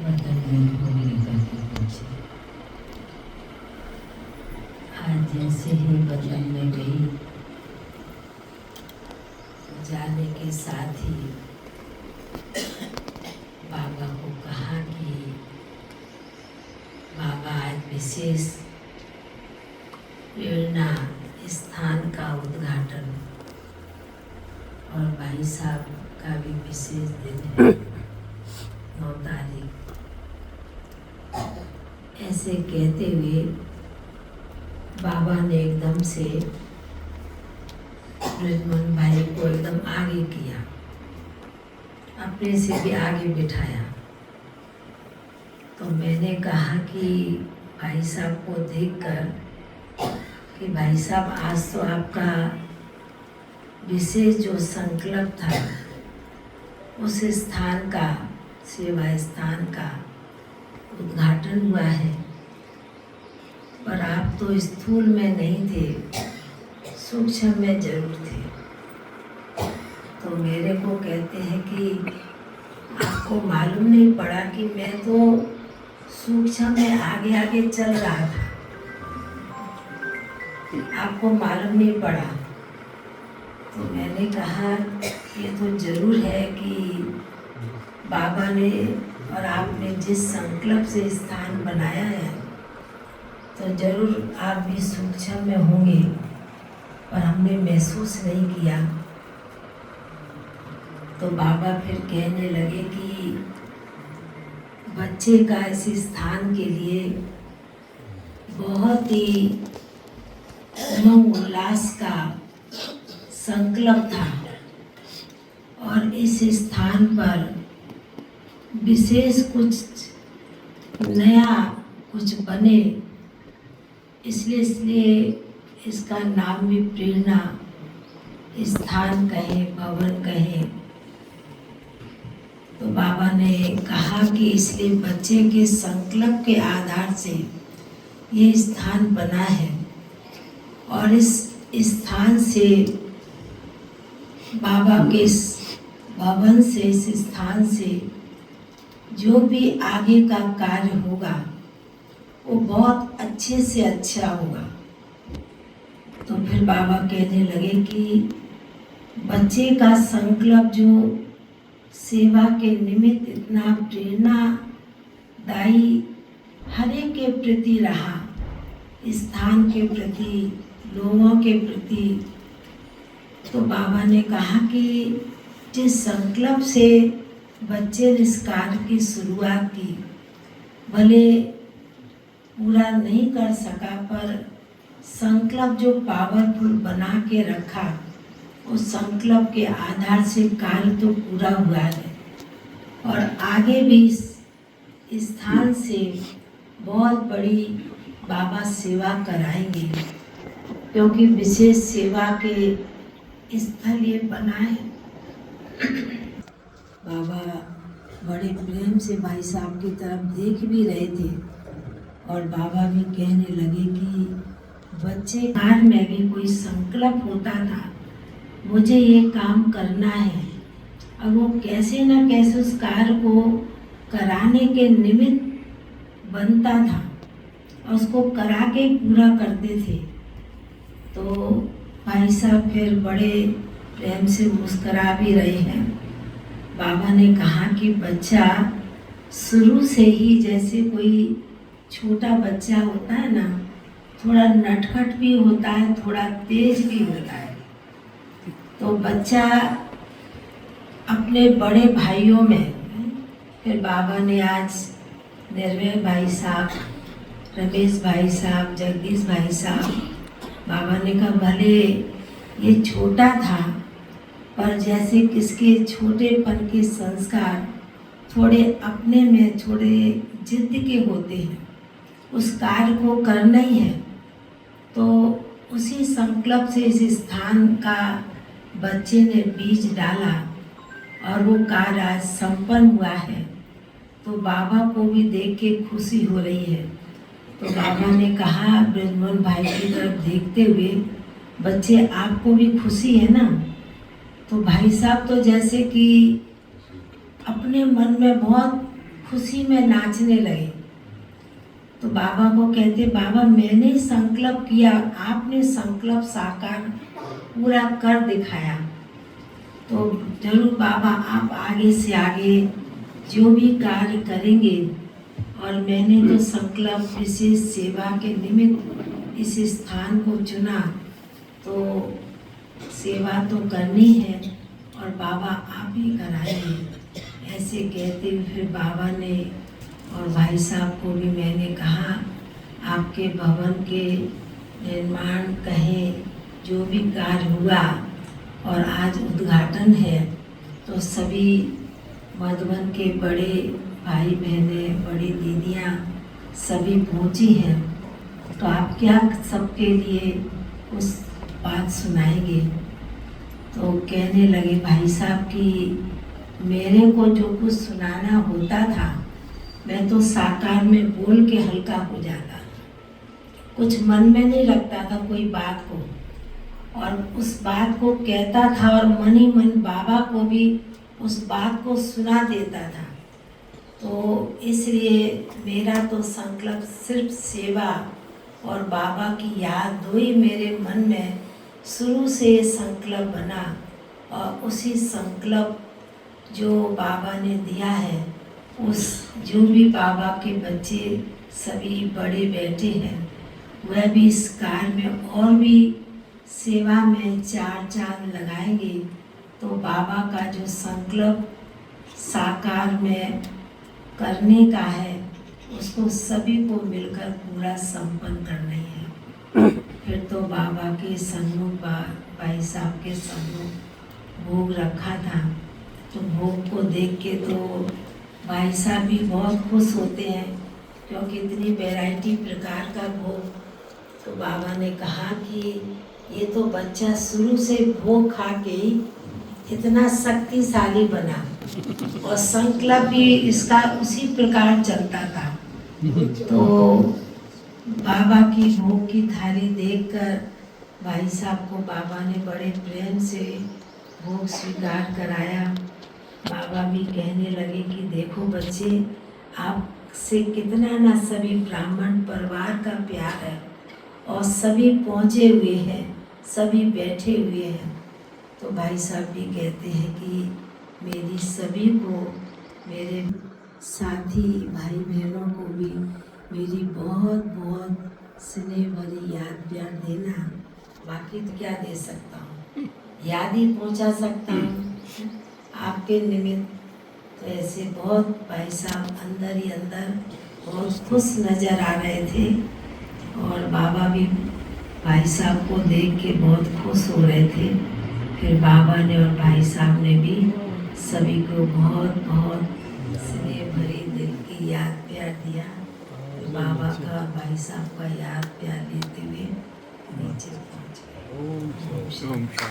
बर्तन नहीं धोने करके पूछे। आज जैसे ही बदन में गई, जाने के साथ ही बाबा को कहा कि बाबा आज विशेष प्रेरणा स्थान का उद्घाटन और भाई साहब का भी विशेष दिन है 9 तारीख। ऐसे कहते हुए बाबा ने एकदम से ब्रजमोहन भाई को एकदम आगे किया, अपने से भी आगे बिठाया। तो मैंने कहा कि भाई साहब को देखकर कि भाई साहब आज तो आपका विशेष जो संकल्प था उस स्थान का, सेवा स्थान का उद्घाटन हुआ है, पर आप तो स्थूल में नहीं थे, सूक्ष्म में जरूर थे। तो मेरे को कहते हैं कि आपको मालूम नहीं पड़ा कि मैं तो सूक्ष्म में आगे आगे चल रहा था, आपको मालूम नहीं पड़ा। तो मैंने कहा ये तो जरूर है कि बाबा ने और आपने जिस संकल्प से स्थान बनाया है तो जरूर आप भी सूक्ष्म में होंगे, पर हमने महसूस नहीं किया। तो बाबा फिर कहने लगे कि बच्चे का इस स्थान के लिए बहुत ही उमंग उल्लास का संकल्प था और इस स्थान पर विशेष कुछ नया कुछ बने, इसलिए इसका नाम भी प्रेरणा स्थान कहें, भवन कहें। तो बाबा ने कहा कि इसलिए बच्चे के संकल्प के आधार से ये स्थान बना है और इस स्थान से, बाबा के इस भवन से, इस स्थान से जो भी आगे का कार्य होगा वो बहुत अच्छे से अच्छा होगा। तो फिर बाबा कहने लगे कि बच्चे का संकल्प जो सेवा के निमित्त इतना प्रेरणादायी हर एक के प्रति रहा, स्थान के प्रति, लोगों के प्रति, तो बाबा ने कहा कि जिस संकल्प से बच्चे ने इस कार्य की शुरुआत की, भले पूरा नहीं कर सका पर संकल्प जो पावरफुल बना के रखा, उस संकल्प के आधार से कार्य तो पूरा हुआ है और आगे भी इस स्थान से बहुत बड़ी बाबा सेवा कराएंगे, क्योंकि विशेष सेवा के स्थल ये बना है। बाबा बड़े प्रेम से भाई साहब की तरफ देख भी रहे थे और बाबा भी कहने लगे कि बच्चे कार्य में भी कोई संकल्प होता था, मुझे ये काम करना है, और वो कैसे न कैसे उस कार्य को कराने के निमित्त बनता था और उसको करा के पूरा करते थे। तो भाई साहब फिर बड़े प्रेम से मुस्करा भी रहे हैं। बाबा ने कहा कि बच्चा शुरू से ही, जैसे कोई छोटा बच्चा होता है ना, थोड़ा नटखट भी होता है, थोड़ा तेज भी होता है। तो बच्चा अपने बड़े भाइयों में, फिर बाबा ने आज निर्भय भाई साहब, रमेश भाई साहब, जगदीश भाई साहब, बाबा ने कहा भले ये छोटा था पर जैसे किसके छोटेपन के संस्कार थोड़े अपने में थोड़े जिद के होते हैं, उस कार्य को करना ही है, तो उसी संकल्प से इस स्थान का बच्चे ने बीज डाला और वो कार्य आज संपन्न हुआ है। तो बाबा को भी देख के खुशी हो रही है। तो बाबा ने कहा ब्रजमोहन भाई की तरफ देखते हुए, बच्चे आपको भी खुशी है ना? तो भाई साहब तो जैसे कि अपने मन में बहुत खुशी में नाचने लगे। तो बाबा को कहते, बाबा मैंने संकल्प किया, आपने संकल्प साकार पूरा कर दिखाया, तो जरूर बाबा आप आगे से आगे जो भी कार्य करेंगे, और मैंने जो संकल्प विशेष सेवा के निमित्त इस स्थान को चुना, तो सेवा तो करनी है और बाबा आप ही कराएंगे। ऐसे कहते हुए फिर बाबा ने और भाई साहब को भी मैंने कहा, आपके भवन के निर्माण कहें जो भी कार्य हुआ और आज उद्घाटन है, तो सभी मधुबन के बड़े भाई बहनें, बड़ी दीदियाँ सभी पहुँची हैं, तो आप क्या सबके लिए उस बात सुनाएंगे। तो कहने लगे भाई साहब कि मेरे को जो कुछ सुनाना होता था, मैं तो साकार में बोल के हल्का हो जाता, कुछ मन में नहीं रखता था कोई बात को, और उस बात को कहता था और मन ही मन बाबा को भी उस बात को सुना देता था। तो इसलिए मेरा तो संकल्प सिर्फ सेवा और बाबा की याद, दो ही मेरे मन में शुरू से संकल्प बना, और उसी संकल्प जो बाबा ने दिया है, उस जो भी बाबा के बच्चे सभी बड़े बैठे हैं, वह भी इस कार्य में और भी सेवा में चार चांद लगाएंगे, तो बाबा का जो संकल्प साकार में करने का है, उसको सभी को मिलकर पूरा संपन्न करना है। फिर तो बाबा के सम्मुख, भाई साहब के सम्मुख भोग रखा था, तो भोग को देख के तो भाई साहब भी बहुत खुश होते हैं, क्योंकि इतनी वैरायटी प्रकार का भोग। तो बाबा ने कहा कि ये तो बच्चा शुरू से भोग खा के ही इतना शक्तिशाली बना, और संकल्प भी इसका उसी प्रकार चलता था। तो बाबा की भोग की थाली देखकर भाई साहब को बाबा ने बड़े प्रेम से भोग स्वीकार कराया। बाबा भी कहने लगे कि देखो बच्चे, आपसे कितना ना सभी ब्राह्मण परिवार का प्यार है, और सभी पहुँचे हुए हैं, सभी बैठे हुए हैं। तो भाई साहब भी कहते हैं कि मेरी सभी को, मेरे साथी भाई बहनों को भी मेरी बहुत बहुत स्नेह भरी याद प्यार देना, बाकी तो क्या दे सकता हूँ, याद ही पहुँचा सकता हूँ आपके निमित्त। तो ऐसे बहुत भाई साहब अंदर ही अंदर बहुत खुश नज़र आ रहे थे, और बाबा भी भाई साहब को देख के बहुत खुश हो रहे थे। फिर बाबा ने और भाई साहब ने भी सभी को बहुत बहुत स्नेह भरी दिल की याद प्यार दिया। बाबा का भाई साहब का याद प्यार लेते हुए नीचे पहुँच गए।